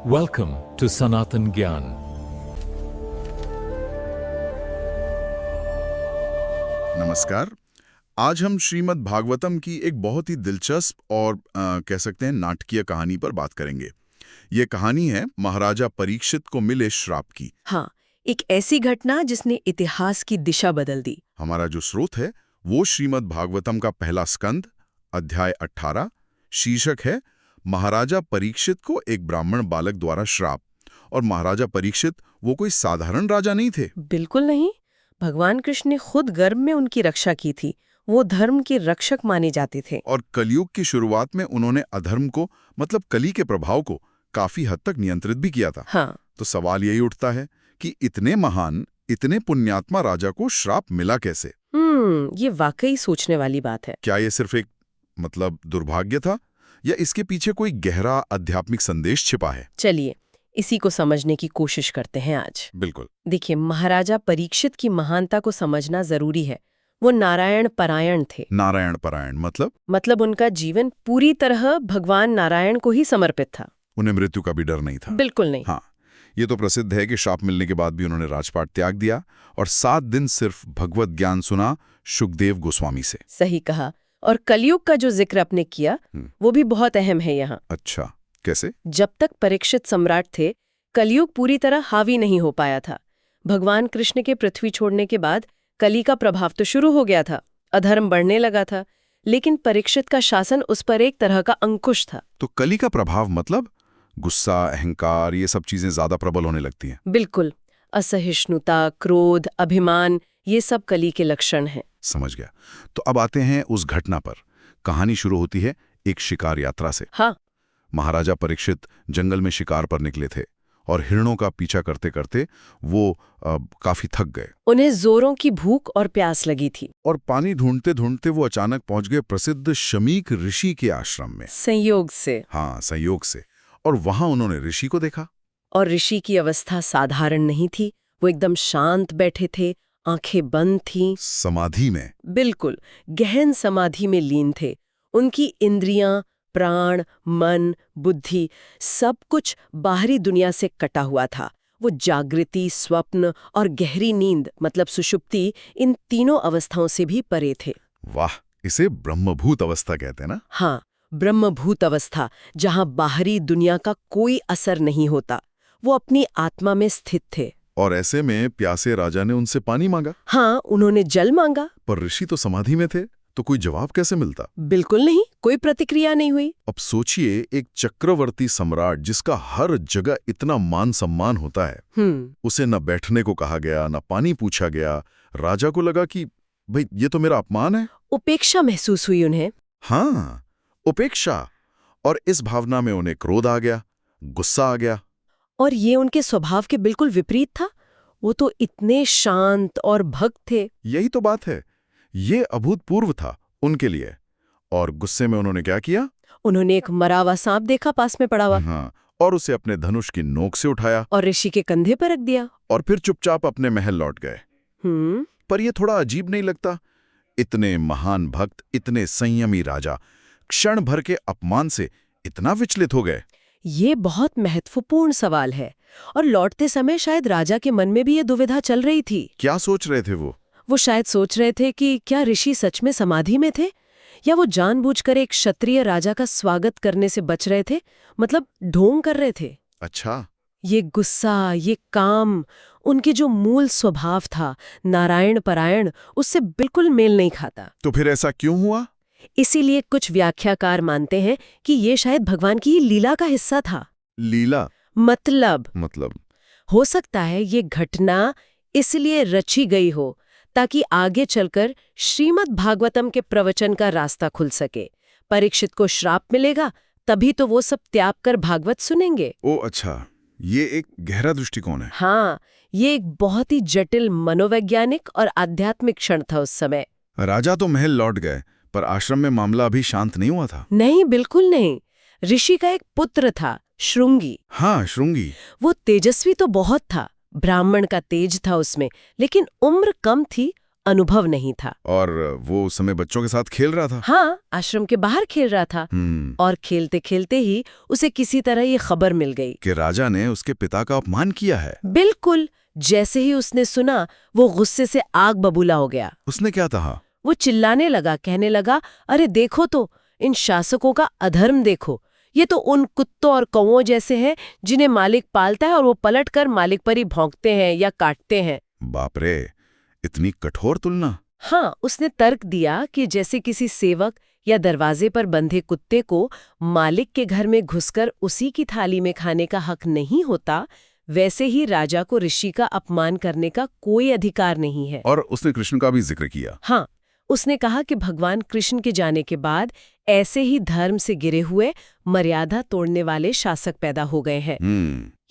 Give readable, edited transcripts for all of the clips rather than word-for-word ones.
Welcome to Sanatan Gyan. नमस्कार। आज हम श्रीमद् भागवतम की एक बहुत ही दिलचस्प और कह सकते हैं नाटकीय कहानी पर बात करेंगे। ये कहानी है महाराजा परीक्षित को मिले श्राप की। हाँ, एक ऐसी घटना जिसने इतिहास की दिशा बदल दी। हमारा जो स्रोत है वो श्रीमद् भागवतम का पहला स्कंद, अध्याय 18। शीर्षक है महाराजा परीक्षित को एक ब्राह्मण बालक द्वारा श्राप। और महाराजा परीक्षित वो कोई साधारण राजा नहीं थे। बिल्कुल नहीं। भगवान कृष्ण ने खुद गर्भ में उनकी रक्षा की थी। वो धर्म के रक्षक माने जाते थे। और कलयुग की शुरुआत में उन्होंने अधर्म को, मतलब कली के प्रभाव को काफी हद तक नियंत्रित भी किया था। हाँ। तो सवाल यही उठता है कि इतने महान, इतने पुण्यात्मा राजा को श्राप मिला कैसे? ये वाकई सोचने वाली बात है। क्या ये सिर्फ एक दुर्भाग्य था, या इसके पीछे कोई गहरा आध्यात्मिक संदेश छिपा है? चलिए इसी को समझने की कोशिश करते हैं आज। बिल्कुल। देखिए, महाराजा परीक्षित की महानता को समझना जरूरी है। वो नारायण परायण थे। नारायण परायण मतलब उनका जीवन पूरी तरह भगवान नारायण को ही समर्पित था। उन्हें मृत्यु का भी डर नहीं था। बिल्कुल नहीं। हाँ, ये तो प्रसिद्ध है कि श्राप मिलने के बाद भी उन्होंने राजपाट त्याग दिया और 7 दिन सिर्फ भगवत ज्ञान सुना सुखदेव गोस्वामी से। सही कहा। और कलयुग का जो जिक्र आपने किया वो भी बहुत अहम है यहाँ। अच्छा, कैसे? जब तक परीक्षित सम्राट थे, कलयुग पूरी तरह हावी नहीं हो पाया था। भगवान कृष्ण के पृथ्वी छोड़ने के बाद कली का प्रभाव तो शुरू हो गया था, अधर्म बढ़ने लगा था, लेकिन परीक्षित का शासन उस पर एक तरह का अंकुश था। तो कली का प्रभाव मतलब गुस्सा, अहंकार, ये सब चीजें ज्यादा प्रबल होने लगती हैं। बिल्कुल। असहिष्णुता, क्रोध, अभिमान, ये सब कली के लक्षण हैं। समझ गया। तो अब आते हैं उस घटना पर। कहानी शुरू होती है एक शिकार यात्रा से। हाँ। महाराजा परीक्षित जंगल में शिकार पर निकले थे और हिरणों का पीछा करते करते वो काफी थक गए। उन्हें जोरों की भूख और प्यास लगी थी। और पानी ढूंढते ढूंढते वो अचानक पहुंच गए प्रसिद्ध शमीक ऋषि के आश्रम में। संयोग से। हाँ, संयोग से। और वहां उन्होंने ऋषि को देखा। और ऋषि की अवस्था साधारण नहीं थी। वो एकदम शांत बैठे थे, आंखें बंद थीं। समाधि में। बिल्कुल, गहन समाधि में लीन थे। उनकी इंद्रियां, प्राण, मन, बुद्धि, सब कुछ बाहरी दुनिया से कटा हुआ था। वो जागृति, स्वप्न और गहरी नींद मतलब सुषुप्ति, इन तीनों अवस्थाओं से भी परे थे। वाह, इसे ब्रह्मभूत अवस्था कहते हैं ना? हाँ, ब्रह्मभूत अवस्था, जहां बाहरी दुनिया का कोई असर नहीं होता। वो अपनी आत्मा में स्थित थे। और ऐसे में प्यासे राजा ने उनसे पानी मांगा। हाँ, उन्होंने जल मांगा। पर ऋषि तो समाधि में थे, तो कोई जवाब कैसे मिलता? बिल्कुल नहीं, कोई प्रतिक्रिया नहीं हुई। अब सोचिए, एक चक्रवर्ती सम्राट जिसका हर जगह इतना मान सम्मान होता है, उसे न बैठने को कहा गया, न पानी पूछा गया। राजा को लगा कि भाई ये तो मेरा अपमान है। उपेक्षा महसूस हुई उन्हें। हाँ, उपेक्षा। और इस भावना में उन्हें क्रोध आ गया, गुस्सा आ गया। और ये उनके स्वभाव के बिल्कुल विपरीत था। वो तो इतने शांत और भक्त थे। यही तो बात है, ये अभूतपूर्व था उनके लिए। और गुस्से में उन्होंने क्या किया? उन्होंने एक मरा हुआ सांप देखा पास में पड़ा हुआ। हाँ, और उसे अपने धनुष की नोक से उठाया और ऋषि के कंधे पर रख दिया। और फिर चुपचाप अपने महल लौट गए। पर यह थोड़ा अजीब नहीं लगता? इतने महान भक्त, इतने संयमी राजा क्षण भर के अपमान से इतना विचलित हो गए। ये बहुत महत्वपूर्ण सवाल है। और लौटते समय शायद राजा के मन में भी ये दुविधा चल रही थी। क्या सोच रहे थे वो? वो शायद सोच रहे थे कि क्या ऋषि सच में समाधि में थे, या वो जानबूझकर एक क्षत्रिय राजा का स्वागत करने से बच रहे थे, मतलब ढोंग कर रहे थे। अच्छा। ये गुस्सा, ये काम, उनके जो मूल स्वभाव था नारायण परायण, उससे बिल्कुल मेल नहीं खाता। तो फिर ऐसा क्यों हुआ? इसीलिए कुछ व्याख्याकार मानते हैं कि ये शायद भगवान की लीला का हिस्सा था। लीला मतलब हो सकता है ये घटना इसलिए रची गई हो ताकि आगे चलकर श्रीमद् भागवतम के प्रवचन का रास्ता खुल सके। परीक्षित को श्राप मिलेगा, तभी तो वो सब त्याग कर भागवत सुनेंगे। ओ अच्छा, ये एक गहरा दृष्टिकोण है। हाँ, ये एक बहुत ही जटिल मनोवैज्ञानिक और आध्यात्मिक क्षण था उस समय। राजा तो महल लौट गए, पर आश्रम में मामला अभी शांत नहीं हुआ था। नहीं, बिल्कुल नहीं। ऋषि का एक पुत्र था, श्रृंगी। हाँ, श्रृंगी। वो तेजस्वी तो बहुत था, ब्राह्मण का तेज था उसमें, लेकिन उम्र कम थी अनुभव नहीं था। और वो उस समय बच्चों के साथ खेल रहा था। हाँ, आश्रम के बाहर खेल रहा था और खेलते खेलते ही उसे किसी तरह ये खबर मिल गई कि राजा ने उसके पिता का अपमान किया है। बिल्कुल। जैसे ही उसने सुना, वो गुस्से से आग बबूला हो गया। उसने क्या कहा? वो चिल्लाने लगा, कहने लगा, अरे देखो तो, इन शासकों का अधर्म देखो। ये तो उन कुत्तों और कौओं जैसे हैं जिन्हें मालिक पालता है और वो पलटकर मालिक पर ही भौंकते हैं या काटते हैं। बाप रे, इतनी कठोर तुलना। हाँ, उसने तर्क दिया कि जैसे किसी सेवक या दरवाजे पर बंधे कुत्ते को मालिक के घर में घुसकर उसी की थाली में खाने का हक नहीं होता, वैसे ही राजा को ऋषि का अपमान करने का कोई अधिकार नहीं है। और उसने कृष्ण का भी जिक्र किया। हाँ, उसने कहा कि भगवान कृष्ण के जाने के बाद ऐसे ही धर्म से गिरे हुए, मर्यादा तोड़ने वाले शासक पैदा हो गए हैं।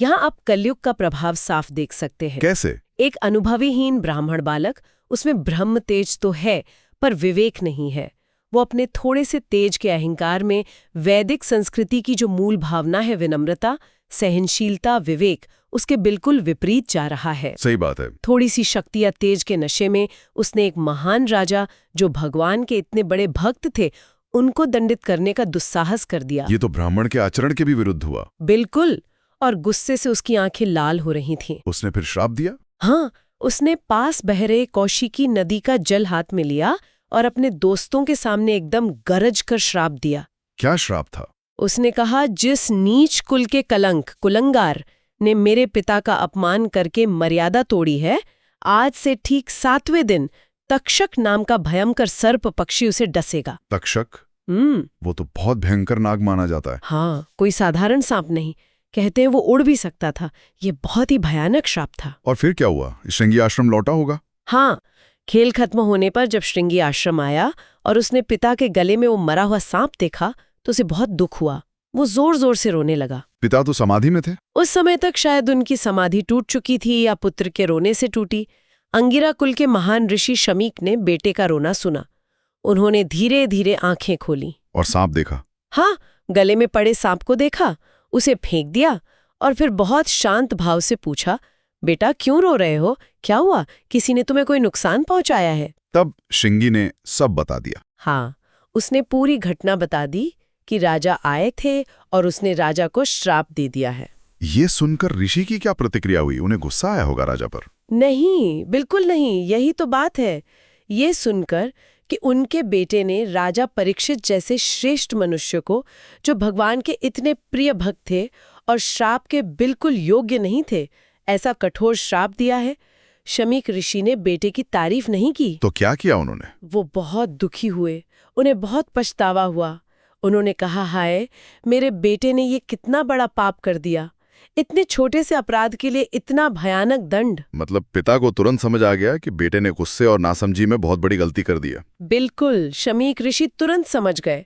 यहाँ आप कलयुग का प्रभाव साफ देख सकते हैं। कैसे? एक अनुभवीहीन ब्राह्मण बालक, उसमें ब्रह्म तेज तो है पर विवेक नहीं है। वो अपने थोड़े से तेज के अहंकार में वैदिक संस्कृति की जो मूल भावना है, विनम्रता, सहनशीलता, विवेक, उसके बिल्कुल विपरीत जा रहा है। सही बात है। थोड़ी सी शक्ति या तेज के नशे में उसने एक महान राजा, जो भगवान के इतने बड़े भक्त थे, उनको दंडित करने का दुस्साहस कर दिया। ये तो ब्राह्मण के आचरण के भी विरुद्ध हुआ। बिल्कुल। और गुस्से से उसकी आंखें लाल हो रही थीं। उसने फिर श्राप दिया? हाँ, उसने पास बह रहे कौशिकी नदी का जल हाथ में लिया और अपने दोस्तों के सामने एकदम गरज कर श्राप दिया। क्या श्राप था? उसने कहा, जिस नीच कुल के कलंक, कुलंगार ने मेरे पिता का अपमान करके मर्यादा तोड़ी है, आज से ठीक 7वें दिन तक्षक नाम का भयंकर सर्प पक्षी उसे डसेगा। तक्षक? वो तो बहुत भयंकर नाग माना जाता है। हाँ, कोई साधारण सांप नहीं। कहते हैं वो उड़ भी सकता था। ये बहुत ही भयानक श्राप था। और फिर क्या हुआ? श्रृंगी आश्रम लौटा होगा? हाँ, खेल खत्म होने पर जब श्रृंगी आश्रम आया और उसने पिता के गले में वो मरा हुआ सांप देखा, तो उसे बहुत दुख हुआ। वो जोर जोर से रोने लगा। पिता तो समाधि में थे। उस समय तक शायद उनकी समाधि टूट चुकी थी या पुत्र के रोने से टूटी। अंगिरा कुल के महान ऋषि शमीक ने बेटे का रोना सुना। उन्होंने धीरे धीरे आंखें खोली और सांप देखा। हाँ, गले में पड़े सांप को देखा, उसे फेंक दिया और फिर बहुत शांत भाव से पूछा, बेटा क्यों रो रहे हो? क्या हुआ? किसी ने तुम्हें कोई नुकसान पहुंचाया है? तब श्रृंगी ने सब बता दिया। हाँ, उसने पूरी घटना बता दी कि राजा आए थे और उसने राजा को श्राप दे दिया है। ये सुनकर ऋषि की क्या प्रतिक्रिया हुई? उन्हें गुस्सा आया होगा राजा पर। नहीं, बिल्कुल नहीं। यही तो बात है। ये सुनकर कि उनके बेटे ने राजा परीक्षित जैसे श्रेष्ठ मनुष्य को, जो भगवान के इतने प्रिय भक्त थे और श्राप के बिल्कुल योग्य नहीं थे, ऐसा कठोर श्राप दिया है, शमीक ऋषि ने बेटे की तारीफ नहीं की। तो क्या किया उन्होंने? वो बहुत दुखी हुए। उन्हें बहुत पछतावा हुआ। उन्होंने कहा, हाय, मेरे बेटे ने ये कितना बड़ा पाप कर दिया। इतने छोटे से अपराध के लिए इतना भयानक दंड। मतलब पिता को तुरंत समझ आ गया कि बेटे ने गुस्से और नासमझी में बहुत बड़ी गलती कर दी है। बिल्कुल, शमीक ऋषि तुरंत समझ गए।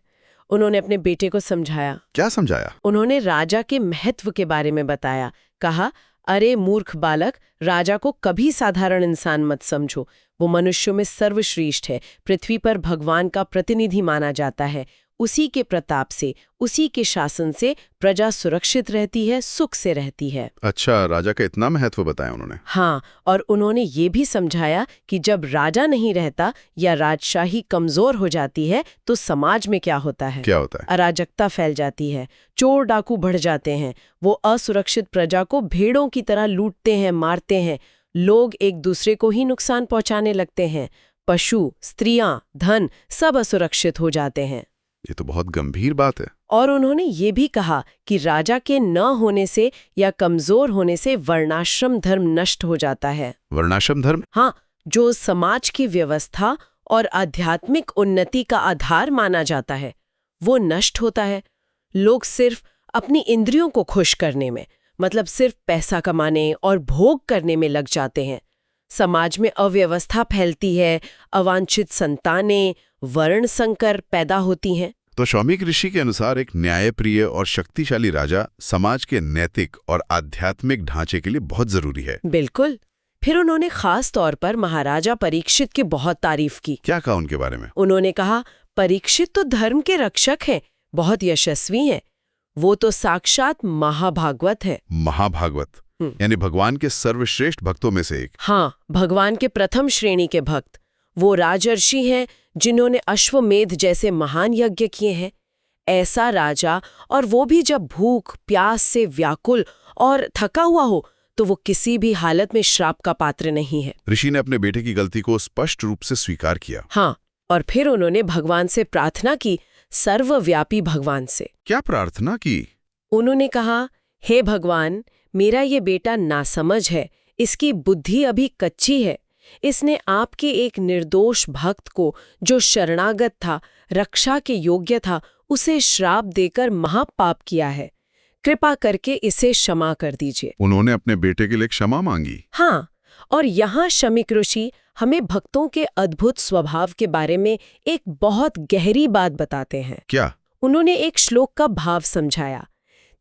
उन्होंने अपने बेटे को समझाया। क्या समझाया? उन्होंने राजा के महत्व के बारे में बताया। कहा, अरे मूर्ख बालक, राजा को कभी साधारण इंसान मत समझो। वो मनुष्यों में सर्वश्रेष्ठ है। पृथ्वी पर भगवान का प्रतिनिधि माना जाता है। उसी के प्रताप से, उसी के शासन से प्रजा सुरक्षित रहती है, सुख से रहती है। अच्छा, राजा का इतना महत्व बताया उन्होंने। हाँ, और उन्होंने ये भी समझाया कि जब राजा नहीं रहता या राजशाही कमजोर हो जाती है तो समाज में क्या होता है? क्या होता है? अराजकता फैल जाती है, चोर डाकू बढ़ जाते हैं, वो असुरक्षित प्रजा को भेड़ों की तरह लूटते हैं, मारते हैं, लोग एक दूसरे को ही नुकसान पहुंचाने लगते हैं, पशु, स्त्रियां, धन सब असुरक्षित हो जाते हैं। ये तो बहुत गंभीर बात है। और उन्होंने ये भी कहा कि राजा के न होने से या कमजोर होने से वर्णाश्रम धर्म नष्ट हो जाता है। वर्णाश्रम धर्म? हाँ, जो समाज की व्यवस्था और आध्यात्मिक उन्नति का आधार माना जाता है, वो नष्ट होता है। लोग सिर्फ अपनी इंद्रियों को खुश करने में, मतलब सिर्फ पैसा कमाने और भोग करने में लग जाते हैं। समाज में अव्यवस्था फैलती है, अवांछित संतानें, वर्ण संकर पैदा होती हैं। तो शमीक ऋषि के अनुसार एक न्यायप्रिय और शक्तिशाली राजा समाज के नैतिक और आध्यात्मिक ढांचे के लिए बहुत जरूरी है। बिल्कुल। फिर उन्होंने खास तौर पर महाराजा परीक्षित की बहुत तारीफ की। क्या कहा उनके बारे में? उन्होंने कहा, परीक्षित तो धर्म के रक्षक हैं, बहुत यशस्वी हैं। वो तो साक्षात महाभागवत है। महाभागवत यानी भगवान के सर्वश्रेष्ठ भक्तों में से एक। हाँ, भगवान के प्रथम श्रेणी के भक्त। वो राजर्षि हैं जिन्होंने अश्वमेध जैसे महान यज्ञ किए हैं। ऐसा राजा, और वो भी जब भूख प्यास से व्याकुल और थका हुआ हो, तो वो किसी भी हालत में श्राप का पात्र नहीं है। ऋषि ने अपने बेटे की गलती को स्पष्ट रूप से स्वीकार किया। हाँ, और फिर उन्होंने भगवान से प्रार्थना की, सर्वव्यापी भगवान से। क्या प्रार्थना की? उन्होंने कहा, हे भगवान, मेरा ये बेटा नासमझ है, इसकी बुद्धि अभी कच्ची है। इसने आपके एक निर्दोष भक्त को, जो शरणागत था, रक्षा के योग्य था, उसे श्राप देकर महापाप किया है। कृपा करके इसे क्षमा कर दीजिए। उन्होंने अपने बेटे के लिए क्षमा मांगी। हाँ, और यहाँ शमीक ऋषि हमें भक्तों के अद्भुत स्वभाव के बारे में एक बहुत गहरी बात बताते हैं। क्या? उन्होंने एक श्लोक का भाव समझाया,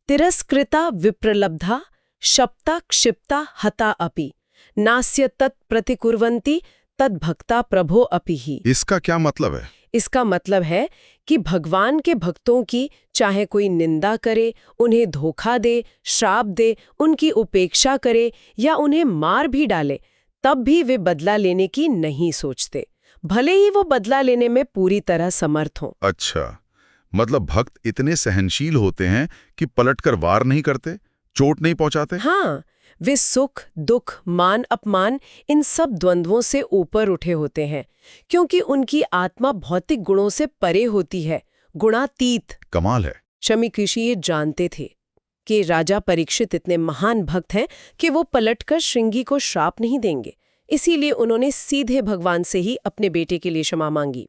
तिरस्कृता विप्रलब्धा शप्ता क्षिप्ता हता अपि नास्य तत् प्रतिकुर्वन्ति तद भक्ता प्रभो अपि ही। इसका क्या मतलब है? इसका मतलब है कि भगवान के भक्तों की चाहे कोई निंदा करे, उन्हें धोखा दे, श्राप दे, उनकी उपेक्षा करे या उन्हें मार भी डाले, तब भी वे बदला लेने की नहीं सोचते, भले ही वो बदला लेने में पूरी तरह समर्थ हों। अच्छा, मतलब भक्त इतने सहनशील होते हैं कि पलटकर वार नहीं करते, चोट नहीं पहुंचाते। हाँ, वे सुख दुख मान अपमान इन सब द्वंद्वों से ऊपर उठे होते हैं, क्योंकि उनकी आत्मा भौतिक गुणों से परे होती है, गुणातीत। कमाल है। शमीक ऋषि ये जानते थे कि राजा परीक्षित इतने महान भक्त हैं कि वो पलटकर श्रृंगी को श्राप नहीं देंगे। इसीलिए उन्होंने सीधे भगवान से ही अपने बेटे के लिए क्षमा मांगी।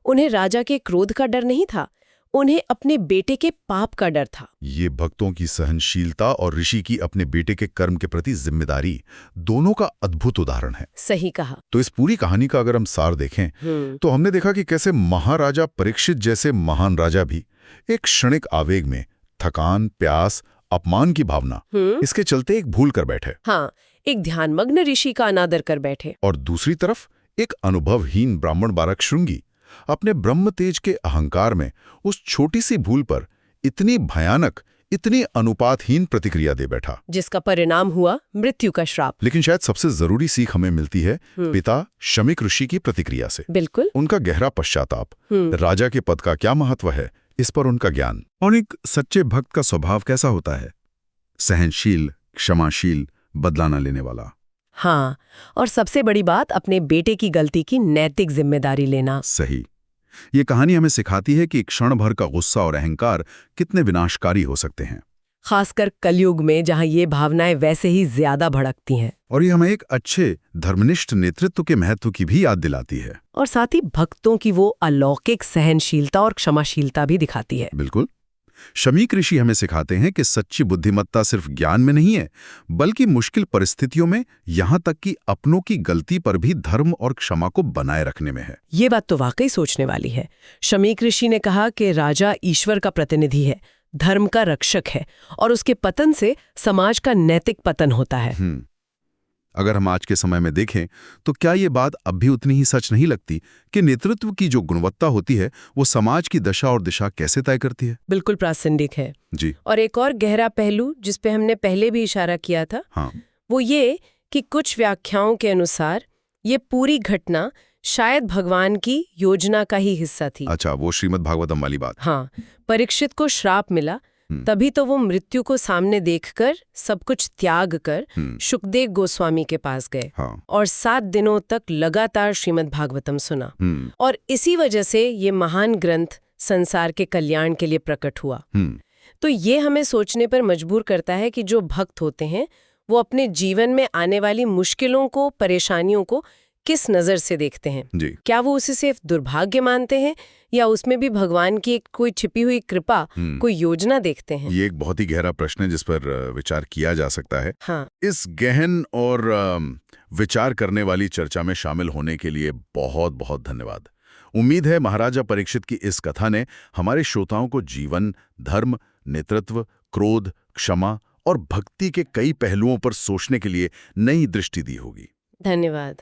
उन्हें राजा के क्रोध का डर नहीं था, उन्हें अपने बेटे के पाप का डर था। ये भक्तों की सहनशीलता और ऋषि की अपने बेटे के कर्म के प्रति जिम्मेदारी, दोनों का अद्भुत उदाहरण है। सही कहा। तो इस पूरी कहानी का अगर हम सार देखें तो हमने देखा कि कैसे महाराजा परीक्षित जैसे महान राजा भी एक क्षणिक आवेग में थकान, प्यास, अपमान की भावना, इसके चलते एक भूल कर बैठे। हाँ, एक ध्यानमग्न ऋषि का अनादर कर बैठे। और दूसरी तरफ एक अनुभवहीन ब्राह्मण बालक श्रृंगी अपने ब्रह्म तेज के अहंकार में उस छोटी सी भूल पर इतनी भयानक, इतनी अनुपातहीन प्रतिक्रिया दे बैठा, जिसका परिणाम हुआ मृत्यु का श्राप। लेकिन शायद सबसे जरूरी सीख हमें मिलती है पिता शमीक ऋषि की प्रतिक्रिया से। बिल्कुल। उनका गहरा पश्चाताप, राजा के पद का क्या महत्व है, इस पर उनका ज्ञान, और एक सच्चे भक्त का स्वभाव कैसा होता है, सहनशील, क्षमाशील, बदला न लेने वाला। हाँ, और सबसे बड़ी बात, अपने बेटे की गलती की नैतिक जिम्मेदारी लेना। सही। ये कहानी हमें सिखाती है कि क्षण भर का गुस्सा और अहंकार कितने विनाशकारी हो सकते हैं, खासकर कलयुग में जहां ये भावनाएं वैसे ही ज्यादा भड़कती हैं। और ये हमें एक अच्छे धर्मनिष्ठ नेतृत्व के महत्व की भी याद दिलाती है, और साथ ही भक्तों की वो अलौकिक सहनशीलता और क्षमाशीलता भी दिखाती है। बिल्कुल। शमीक ऋषि हमें सिखाते हैं कि सच्ची बुद्धिमत्ता सिर्फ ज्ञान में नहीं है, बल्कि मुश्किल परिस्थितियों में, यहां तक कि अपनों की गलती पर भी धर्म और क्षमा को बनाए रखने में है। ये बात तो वाकई सोचने वाली है। शमीक ऋषि ने कहा कि राजा ईश्वर का प्रतिनिधि है, धर्म का रक्षक है, और उसके पतन से समाज का नैतिक पतन होता है। अगर हम आज के समय में देखें तो क्या ये बात अब भी उतनी ही सच नहीं लगती कि नेतृत्व की जो गुणवत्ता होती है वो समाज की दशा और दिशा कैसे तय करती है? बिल्कुल प्रासंगिक है जी। और एक और गहरा पहलू जिस पे हमने पहले भी इशारा किया था, हाँ, वो ये कि कुछ व्याख्याओं के अनुसार ये पूरी घटना शायद भगवान की योजना का ही हिस्सा थी। अच्छा, वो श्रीमद् भागवतम वाली बात। हाँ, परीक्षित को श्राप मिला, तभी तो वो मृत्यु को सामने देखकर सब कुछ त्याग कर शुकदेव गोस्वामी के पास गए। हाँ। और 7 दिनों तक लगातार श्रीमद् भागवतम सुना। और इसी वजह से ये महान ग्रंथ संसार के कल्याण के लिए प्रकट हुआ। तो ये हमें सोचने पर मजबूर करता है कि जो भक्त होते हैं वो अपने जीवन में आने वाली मुश्किलों को, परेशानियों को किस नजर से देखते हैं जी। क्या वो उसे सिर्फ दुर्भाग्य मानते हैं या उसमें भी भगवान की एक कोई छिपी हुई कृपा, कोई योजना देखते हैं? ये एक बहुत ही गहरा प्रश्न है जिस पर विचार किया जा सकता है। हाँ। इस गहन और विचार करने वाली चर्चा में शामिल होने के लिए बहुत बहुत धन्यवाद। उम्मीद है महाराजा परीक्षित की इस कथा ने हमारे श्रोताओं को जीवन, धर्म, नेतृत्व, क्रोध, क्षमा और भक्ति के कई पहलुओं पर सोचने के लिए नई दृष्टि दी होगी। धन्यवाद।